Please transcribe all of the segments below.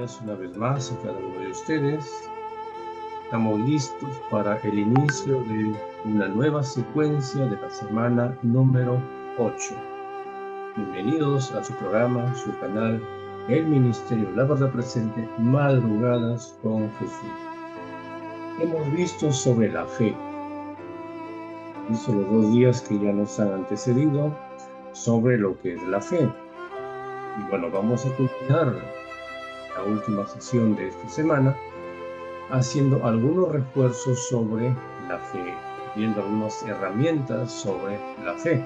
días una vez más a cada uno de ustedes. Estamos listos para el inicio de una nueva secuencia de la semana número 8. Bienvenidos a su programa, su canal, el Ministerio La Verdad Presente, Madrugadas con Jesús. Hemos visto sobre la fe. Visto los 2 días que ya nos han antecedido sobre lo que es la fe. Y bueno, vamos a culminar la última sesión de esta semana haciendo algunos refuerzos sobre la fe, viendo algunas herramientas sobre la fe.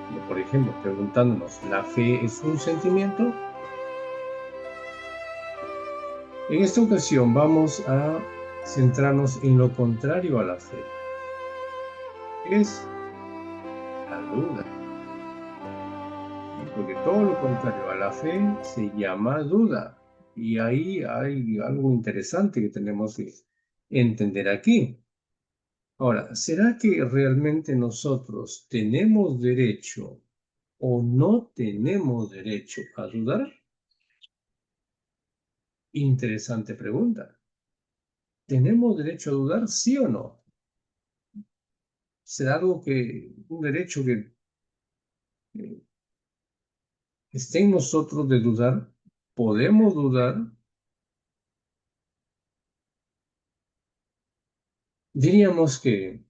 Como por ejemplo, preguntándonos, ¿la fe es un sentimiento? En esta ocasión vamos a centrarnos en lo contrario a la fe. Es la duda. Porque todo lo contrario a la fe se llama duda. Y ahí hay algo interesante que tenemos que entender aquí. Ahora, ¿será que realmente nosotros tenemos derecho o no tenemos derecho a dudar? Interesante pregunta. ¿Tenemos derecho a dudar, sí o no? ¿Será un derecho que esté en nosotros de dudar? ¿Podemos dudar? Diríamos que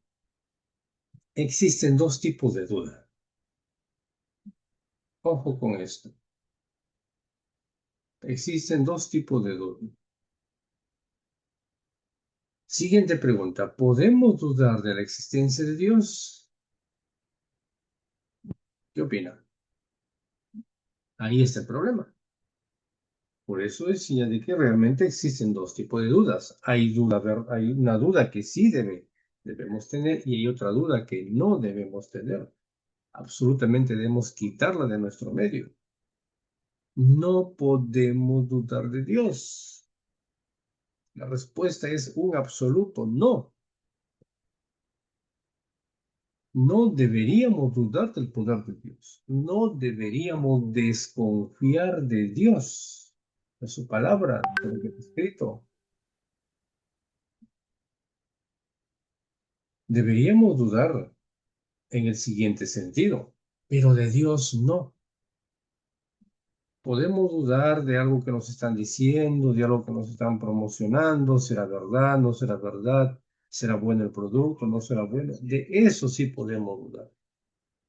existen dos tipos de duda. Ojo con esto. Existen dos tipos de duda. Siguiente pregunta. ¿Podemos dudar de la existencia de Dios? ¿Qué opina? Ahí está el problema. Por eso decía de que realmente existen dos tipos de dudas. Hay una duda que sí debemos tener y hay otra duda que no debemos tener. Absolutamente debemos quitarla de nuestro medio. No podemos dudar de Dios. La respuesta es un absoluto no. No deberíamos dudar del poder de Dios. No deberíamos desconfiar de Dios, de su palabra, de lo que está escrito. Deberíamos dudar en el siguiente sentido, pero de Dios no. Podemos dudar de algo que nos están diciendo, de algo que nos están promocionando, será verdad, no será verdad, será bueno el producto, no será bueno. De eso sí podemos dudar.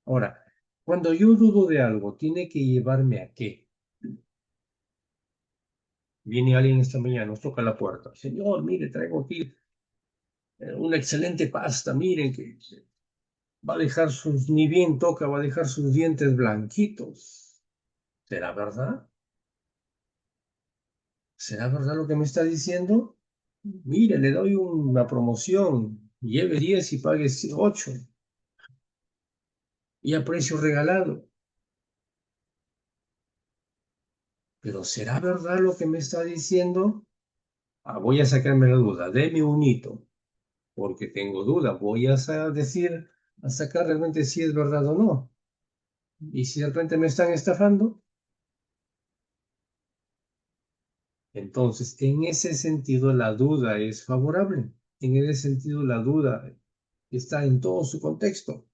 Ahora, cuando yo dudo de algo, ¿tiene que llevarme a qué? Viene alguien esta mañana, nos toca la puerta. Señor, mire, traigo aquí una excelente pasta, miren que va a dejar ni bien toca, va a dejar sus dientes blanquitos. ¿Será verdad? ¿Será verdad lo que me está diciendo? Mire, le doy una promoción, lleve 10 y pague 8 y a precio regalado. Pero ¿será verdad lo que me está diciendo? Voy a sacarme la duda, deme un hito, porque tengo duda, voy a sacar realmente si es verdad o no. Y si de repente me están estafando, entonces en ese sentido la duda es favorable. En ese sentido la duda está en todo su contexto.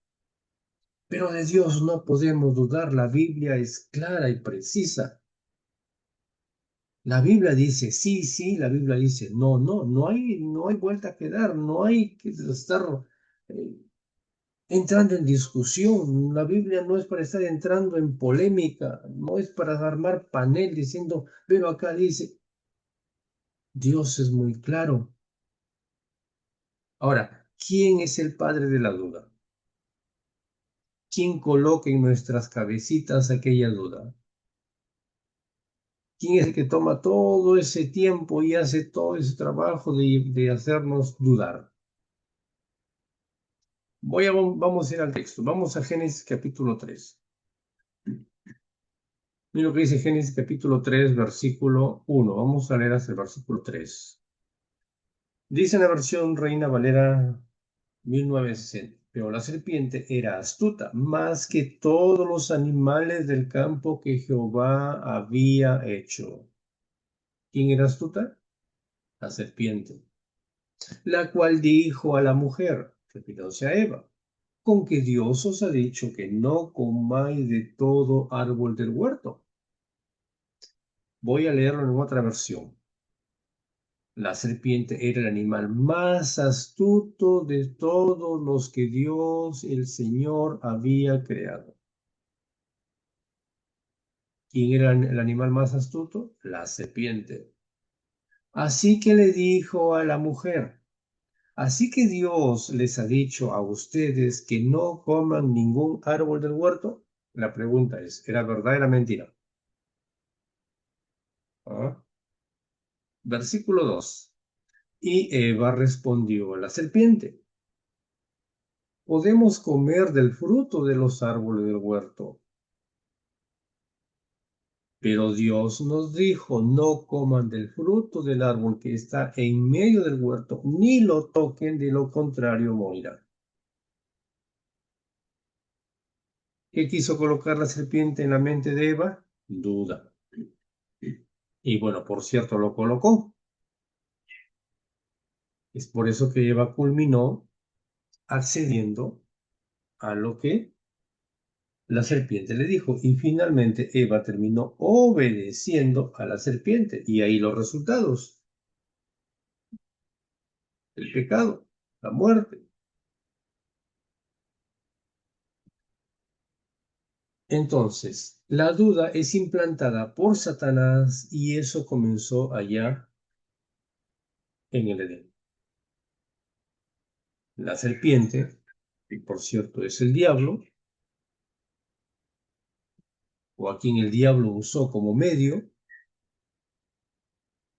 Pero de Dios no podemos dudar, la Biblia es clara y precisa. La Biblia dice sí, sí, la Biblia dice no, no, no hay vuelta que dar, no hay que estar eh, entrando en discusión. La Biblia no es para estar entrando en polémica, no es para armar panel diciendo, pero acá dice, Dios es muy claro. Ahora, ¿quién es el padre de la duda? ¿Quién coloca en nuestras cabecitas aquella duda? ¿Quién es el que toma todo ese tiempo y hace todo ese trabajo de hacernos dudar? Vamos a ir al texto. Vamos a Génesis capítulo 3. Mira lo que dice Génesis capítulo 3, versículo 1. Vamos a leer hasta el versículo 3. Dice en la versión Reina Valera 1960. Pero la serpiente era astuta más que todos los animales del campo que Jehová había hecho. ¿Quién era astuta? La serpiente, la cual dijo a la mujer, refiriéndose a Eva, con que Dios os ha dicho que no comáis de todo árbol del huerto. Voy a leerlo en otra versión. La serpiente era el animal más astuto de todos los que Dios, el Señor, había creado. ¿Quién era el animal más astuto? La serpiente. Así que le dijo a la mujer, así que Dios les ha dicho a ustedes que no coman ningún árbol del huerto. La pregunta es, ¿era verdad o era mentira? ¿Ah? Versículo 2. Y Eva respondió a la serpiente, podemos comer del fruto de los árboles del huerto. Pero Dios nos dijo, no coman del fruto del árbol que está en medio del huerto, ni lo toquen, de lo contrario morirán. ¿Qué quiso colocar la serpiente en la mente de Eva? Duda. Y bueno, por cierto, lo colocó. Es por eso que Eva culminó accediendo a lo que la serpiente le dijo. Y finalmente Eva terminó obedeciendo a la serpiente. Y ahí los resultados. El pecado, la muerte. Entonces, la duda es implantada por Satanás y eso comenzó allá en el Edén. La serpiente, que por cierto es el diablo, o a quien el diablo usó como medio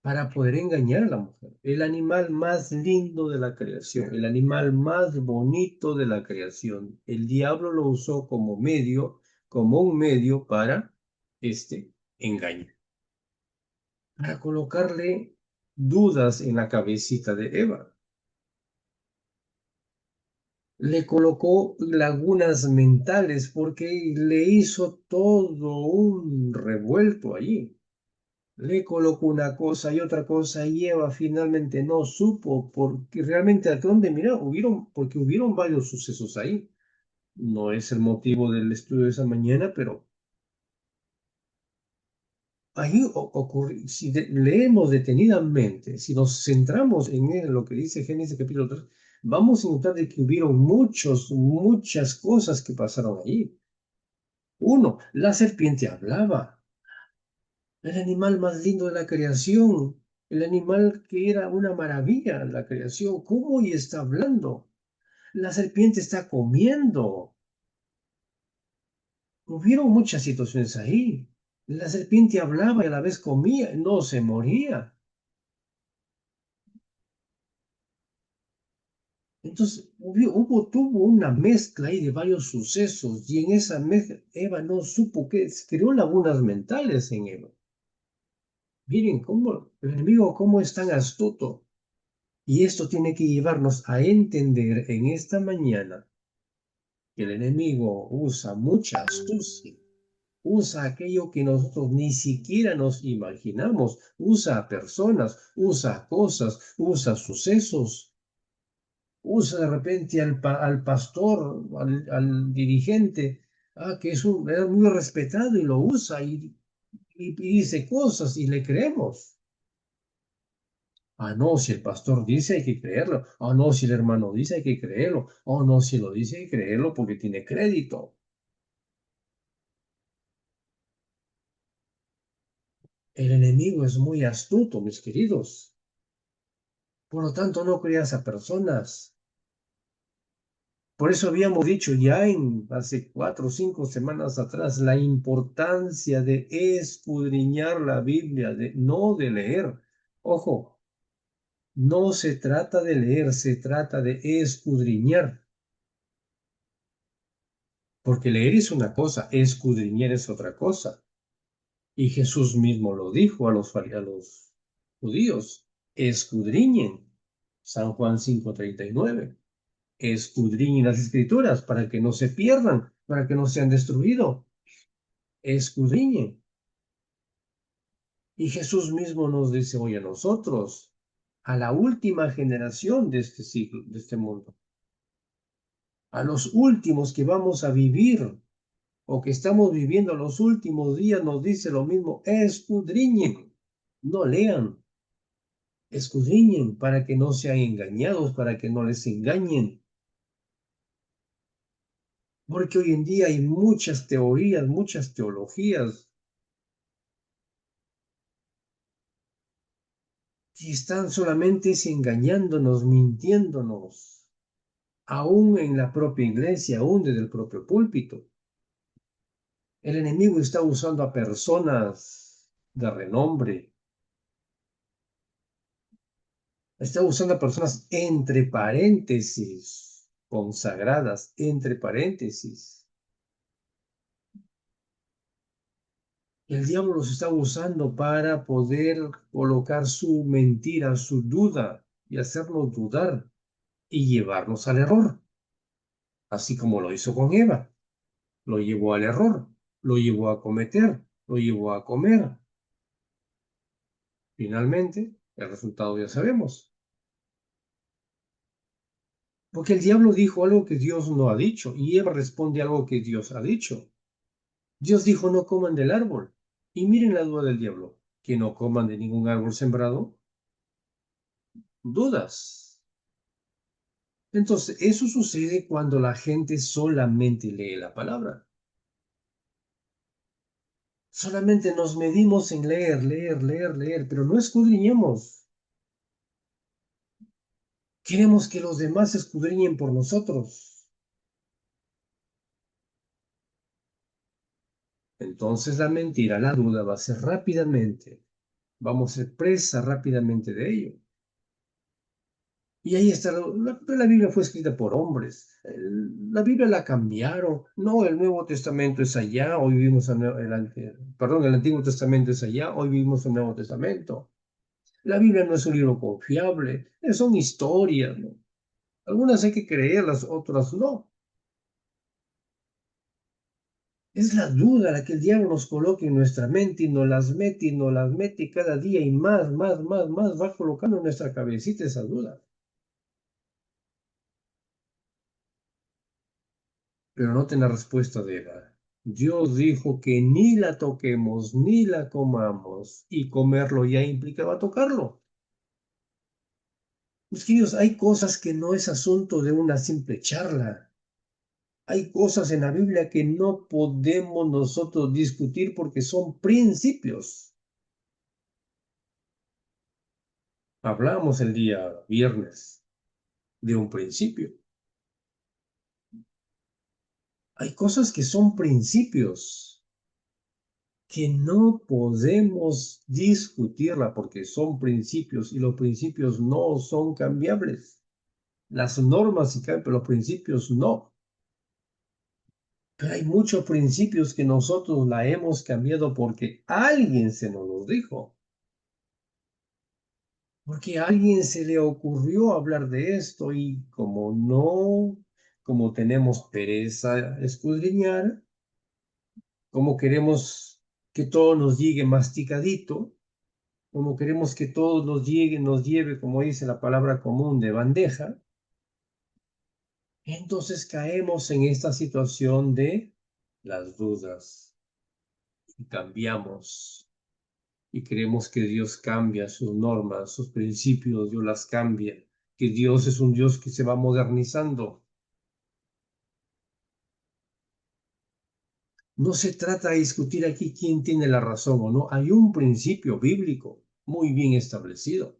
para poder engañar a la mujer. El animal más lindo de la creación, el animal más bonito de la creación. El diablo lo usó como medio, como un medio para este engaño, para colocarle dudas en la cabecita de Eva. Le colocó lagunas mentales porque le hizo todo un revuelto allí. Le colocó una cosa y otra cosa y Eva finalmente no supo porque realmente a dónde mirar, porque hubieron varios sucesos ahí. No es el motivo del estudio de esa mañana, pero ahí ocurrió, si leemos detenidamente, si nos centramos en lo que dice Génesis capítulo 3, vamos a notar de que hubieron muchas cosas que pasaron ahí. Uno, la serpiente hablaba. El animal más lindo de la creación, el animal que era una maravilla en la creación, ¿cómo y está hablando? La serpiente está comiendo. Hubieron muchas situaciones ahí. La serpiente hablaba y a la vez comía, no se moría. Entonces tuvo una mezcla ahí de varios sucesos y en esa mezcla Eva no supo qué, creó lagunas mentales en Eva. Miren cómo el enemigo, cómo es tan astuto. Y esto tiene que llevarnos a entender en esta mañana que el enemigo usa mucha astucia, usa aquello que nosotros ni siquiera nos imaginamos, usa a personas, usa a cosas, usa sucesos, usa de repente al pastor, al dirigente, que es muy respetado y lo usa y dice cosas y le creemos. Ah, no, si el pastor dice hay que creerlo. Ah, no, si el hermano dice hay que creerlo. Oh, no, si lo dice hay que creerlo porque tiene crédito. El enemigo es muy astuto, mis queridos. Por lo tanto, no creas a personas. Por eso habíamos dicho ya hace 4 o 5 semanas atrás la importancia de escudriñar la Biblia, no de leer. Ojo, no se trata de leer, se trata de escudriñar. Porque leer es una cosa, escudriñar es otra cosa. Y Jesús mismo lo dijo a los judíos, escudriñen. San Juan 5:39. Escudriñen las escrituras para que no se pierdan, para que no sean destruidos. Escudriñen. Y Jesús mismo nos dice hoy a nosotros, a la última generación de este siglo, de este mundo, a los últimos que vamos a vivir o que estamos viviendo los últimos días, nos dice lo mismo: escudriñen, no lean, escudriñen para que no sean engañados, para que no les engañen. Porque hoy en día hay muchas teorías, muchas teologías que están solamente engañándonos, mintiéndonos, aún en la propia iglesia, aún desde el propio púlpito. El enemigo está usando a personas de renombre, está usando a personas entre paréntesis, consagradas, entre paréntesis. El diablo los está usando para poder colocar su mentira, su duda, y hacernos dudar y llevarnos al error, así como lo hizo con Eva. Lo llevó al error, lo llevó a cometer, lo llevó a comer. Finalmente, el resultado ya sabemos. Porque el diablo dijo algo que Dios no ha dicho y Eva responde algo que Dios ha dicho. Dios dijo: no coman del árbol. Y miren la duda del diablo: que no coman de ningún árbol sembrado. Dudas. Entonces, eso sucede cuando la gente solamente lee la palabra. Solamente nos medimos en leer, leer, leer, leer, pero no escudriñemos. Queremos que los demás escudriñen por nosotros. Entonces la mentira, la duda va a ser rápidamente. Vamos a ser presa rápidamente de ello. Y ahí está, la Biblia fue escrita por hombres. La Biblia la cambiaron. No, el Nuevo Testamento es allá, hoy vivimos el Antiguo Testamento es allá, hoy vivimos el Nuevo Testamento. La Biblia no es un libro confiable, son historias, ¿no? Algunas hay que creerlas, otras no. Es la duda la que el diablo nos coloca en nuestra mente y nos las mete cada día y más, más, más, más va colocando en nuestra cabecita esa duda. Pero noten la respuesta de Eva. Dios dijo que ni la toquemos ni la comamos, y comerlo ya implicaba tocarlo. Mis queridos, hay cosas que no es asunto de una simple charla. Hay cosas en la Biblia que no podemos nosotros discutir porque son principios. Hablamos el día viernes de un principio. Hay cosas que son principios que no podemos discutirla porque son principios y los principios no son cambiables. Las normas sí cambian, pero los principios no. Pero hay muchos principios que nosotros la hemos cambiado porque alguien se nos los dijo. Porque a alguien se le ocurrió hablar de esto y como tenemos pereza escudriñar, como queremos que todo nos llegue masticadito, como queremos que todo nos lleve, como dice la palabra común, de bandeja, entonces caemos en esta situación de las dudas y cambiamos y creemos que Dios cambia sus normas, sus principios, Dios las cambia, que Dios es un Dios que se va modernizando. No se trata de discutir aquí quién tiene la razón o no. Hay un principio bíblico muy bien establecido.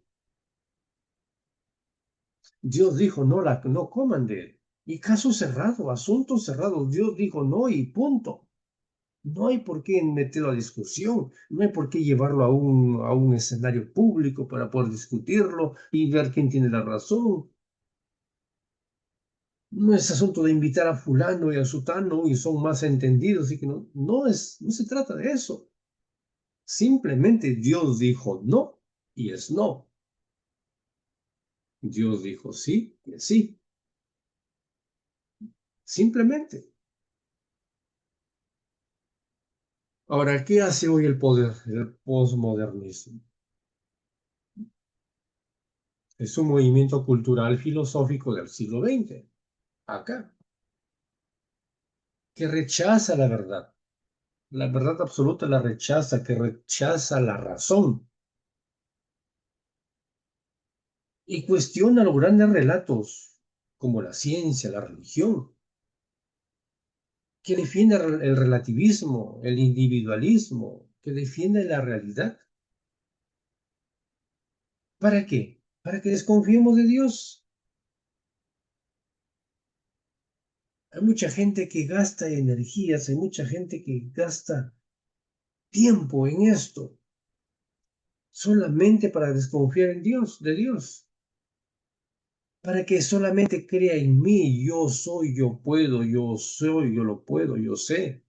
Dios dijo: no coman de él. Y caso cerrado, asunto cerrado. Dios dijo no y punto. No hay por qué meterlo a discusión, no hay por qué llevarlo a un escenario público para poder discutirlo y ver quién tiene la razón. No es asunto de invitar a fulano y a sutano y son más entendidos y que no se trata de eso. Simplemente Dios dijo no y es no. Dios dijo sí y es sí. Simplemente. Ahora, ¿qué hace hoy el posmodernismo? Es un movimiento cultural filosófico del siglo XX, acá, que rechaza la verdad absoluta la rechaza, que rechaza la razón y cuestiona los grandes relatos como la ciencia, la religión, que defiende el relativismo, el individualismo, que defiende la realidad. ¿Para qué? Para que desconfiemos de Dios. Hay mucha gente que gasta energías, hay mucha gente que gasta tiempo en esto, solamente para desconfiar en Dios, de Dios, para que solamente crea en mí, yo soy, yo puedo, yo soy, yo lo puedo, yo sé.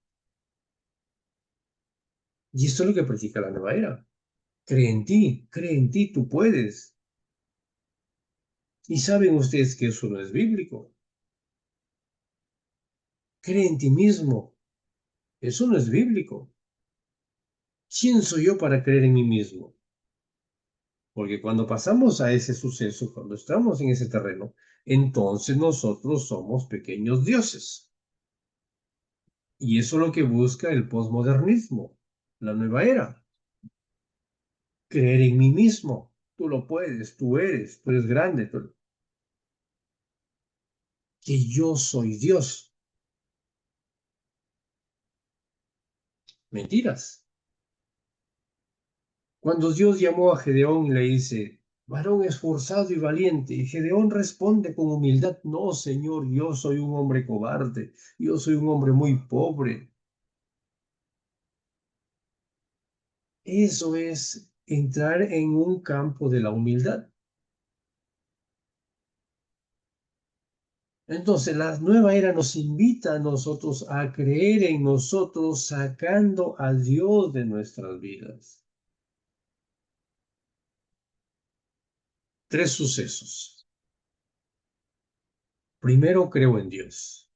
Y esto es lo que practica la nueva era. Cree en ti, tú puedes. Y saben ustedes que eso no es bíblico. Cree en ti mismo. Eso no es bíblico. ¿Quién soy yo para creer en mí mismo? Porque cuando pasamos a ese suceso, cuando estamos en ese terreno, entonces nosotros somos pequeños dioses. Y eso es lo que busca el posmodernismo, la nueva era. Creer en mí mismo. Tú lo puedes, tú eres grande, que yo soy Dios. Mentiras. Cuando Dios llamó a Gedeón, le dice, varón esforzado y valiente, y Gedeón responde con humildad, no, Señor, yo soy un hombre cobarde, yo soy un hombre muy pobre. Eso es entrar en un campo de la humildad. Entonces, la nueva era nos invita a nosotros a creer en nosotros, sacando a Dios de nuestras vidas. Tres sucesos. Primero, creo en Dios.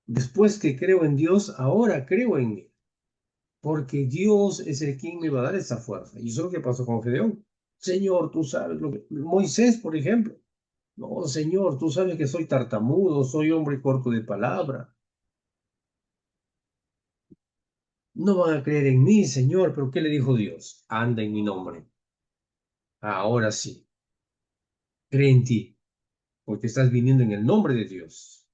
Después que creo en Dios, ahora creo en mí. Porque Dios es el quien me va a dar esa fuerza. Y eso es lo que pasó con Gedeón. Señor, tú sabes lo que... Moisés, por ejemplo. No, Señor, tú sabes que soy tartamudo, soy hombre corto de palabra. No van a creer en mí, Señor, pero ¿qué le dijo Dios? Anda en mi nombre. Ahora sí, cree en ti, porque estás viniendo en el nombre de Dios.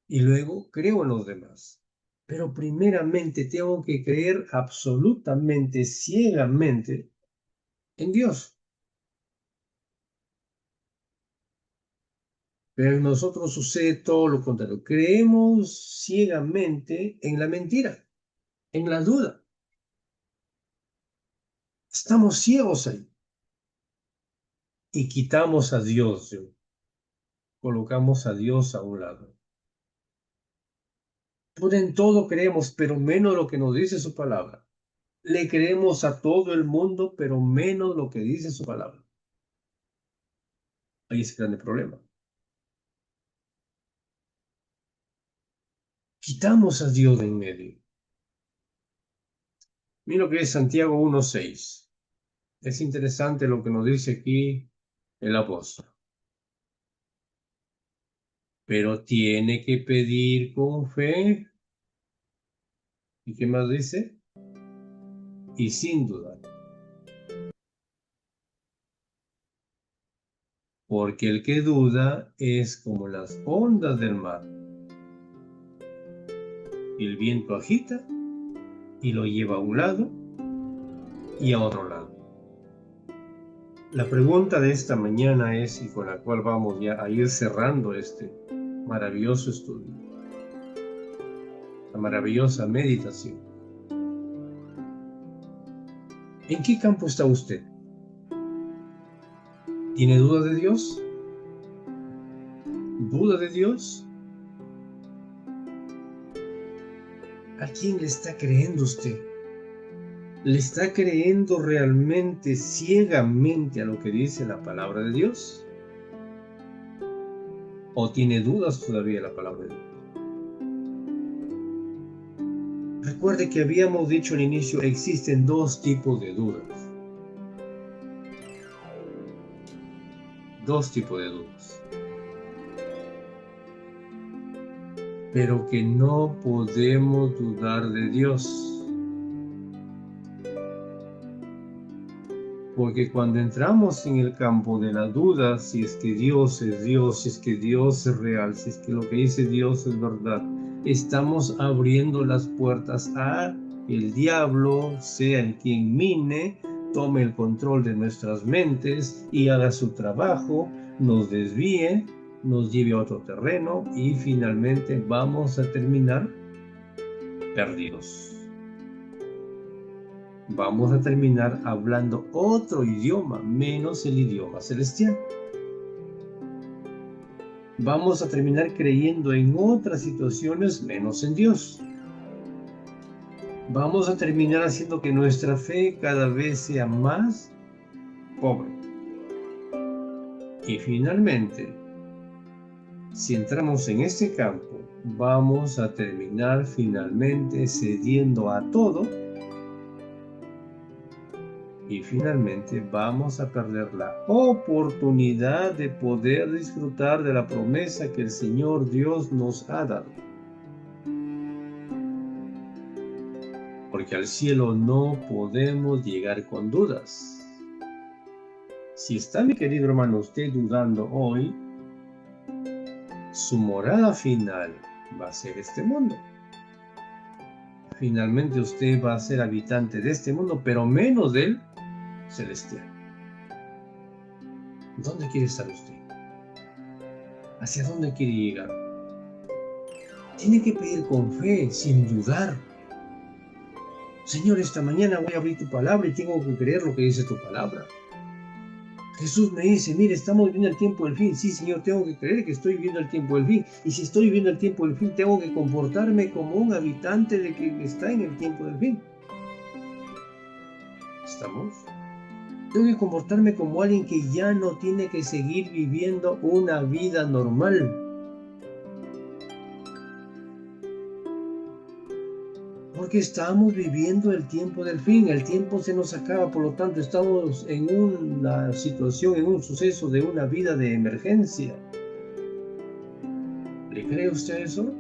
Y luego creo en los demás. Pero primeramente tengo que creer absolutamente, ciegamente en Dios. Pero en nosotros sucede todo lo contrario. Creemos ciegamente en la mentira, en la duda. Estamos ciegos ahí. Y quitamos a Dios, colocamos a Dios a un lado. Pues en todo creemos, pero menos lo que nos dice su palabra. Le creemos a todo el mundo, pero menos lo que dice su palabra. Ahí es el grande problema. Quitamos a Dios de en medio. Mira lo que es Santiago 1:6. Es interesante lo que nos dice aquí el apóstol. Pero tiene que pedir con fe. ¿Y qué más dice? Y sin dudar. Porque el que duda es como las ondas del mar. El viento agita y lo lleva a un lado y a otro lado. La pregunta de esta mañana es, y con la cual vamos ya a ir cerrando este maravilloso estudio, la maravillosa meditación. ¿En qué campo está usted? ¿Tiene duda de Dios? ¿Duda de Dios? ¿A quién le está creyendo usted? ¿Le está creyendo realmente, ciegamente a lo que dice la palabra de Dios? ¿O tiene dudas todavía de la palabra de Dios? Recuerde que habíamos dicho al inicio, existen dos tipos de dudas. Dos tipos de dudas. Pero que no podemos dudar de Dios. Porque cuando entramos en el campo de la duda, si es que Dios es Dios, si es que Dios es real, si es que lo que dice Dios es verdad, estamos abriendo las puertas a el diablo, sea el quien mine, tome el control de nuestras mentes y haga su trabajo, nos desvíe, nos lleve a otro terreno y finalmente vamos a terminar perdidos. Vamos a terminar hablando otro idioma, menos el idioma celestial. Vamos a terminar creyendo en otras situaciones, menos en Dios. Vamos a terminar haciendo que nuestra fe cada vez sea más pobre. Y finalmente, si entramos en este campo, vamos a terminar finalmente cediendo a todo. Y finalmente vamos a perder la oportunidad de poder disfrutar de la promesa que el Señor Dios nos ha dado. Porque al cielo no podemos llegar con dudas. Si está, mi querido hermano, usted dudando hoy, su morada final va a ser este mundo. Finalmente usted va a ser habitante de este mundo, pero menos del celestial. ¿Dónde quiere estar usted? ¿Hacia dónde quiere llegar? Tiene que pedir con fe, sin dudar. Señor, esta mañana voy a abrir tu palabra y tengo que creer lo que dice tu palabra. Jesús me dice, mire, estamos viviendo el tiempo del fin. Sí, Señor, tengo que creer que estoy viviendo el tiempo del fin. Y si estoy viviendo el tiempo del fin, tengo que comportarme como un habitante de que está en el tiempo del fin. ¿Estamos? Tengo que comportarme como alguien que ya no tiene que seguir viviendo una vida normal. Porque estamos viviendo el tiempo del fin, el tiempo se nos acaba, por lo tanto estamos en una situación, en un suceso de una vida de emergencia. ¿Le cree usted eso?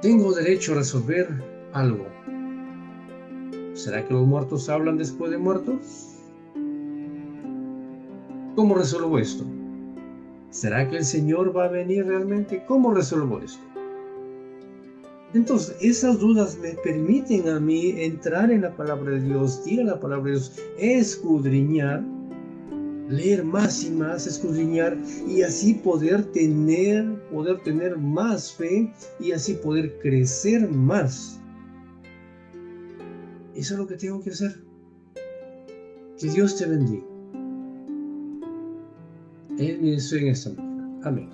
Tengo derecho a resolver algo. ¿Será que los muertos hablan después de muertos? ¿Cómo resuelvo esto? ¿Será que el Señor va a venir realmente? ¿Cómo resuelvo esto? Entonces, esas dudas me permiten a mí entrar en la palabra de Dios, ir a la palabra de Dios, escudriñar, leer más y más, escudriñar, y así poder tener más fe y así poder crecer más. Eso es lo que tengo que hacer. Que Dios te bendiga. Él me deseo en esta mañana. Amén.